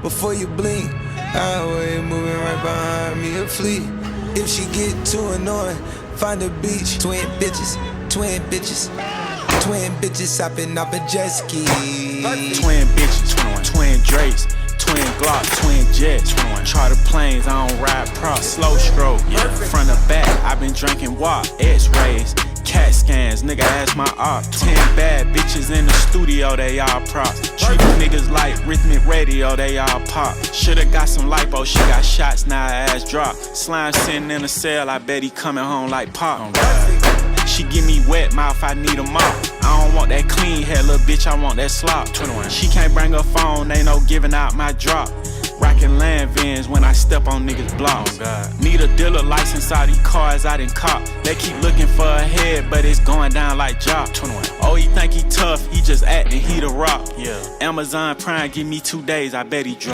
before you blink. Highway moving right behind me a fleet. If she get too annoying, find a beach. Twin bitches, twin bitches, twin bitches hopping off a jet ski. Twin bitches, twin Drakes, twin Glock, twin jets. Charter planes, I don't ride props. Slow stroke, front to back. I been drinking WAP, X-rays, CAT scans. Nigga, ask my op. 10 bad bitches in the studio, they all props. Treat niggas like rhythmic radio, they all pop. Shoulda got some lipo, she got shots, now her ass drop. Slime sitting in a cell, I bet he coming home like pop. She give me wet mouth, I need a mop. I don't want that clean hair, little bitch, I want that slop. She can't bring her phone, ain't no giving out my drop. Rockin' land vans when I step on niggas' blocks. Need a dealer license, all these cars I done cop. They keep looking for a head, but it's going down like Jock. Oh, he think he tough, he just acting, he the rock. Amazon Prime, give me 2 days, I bet he drop.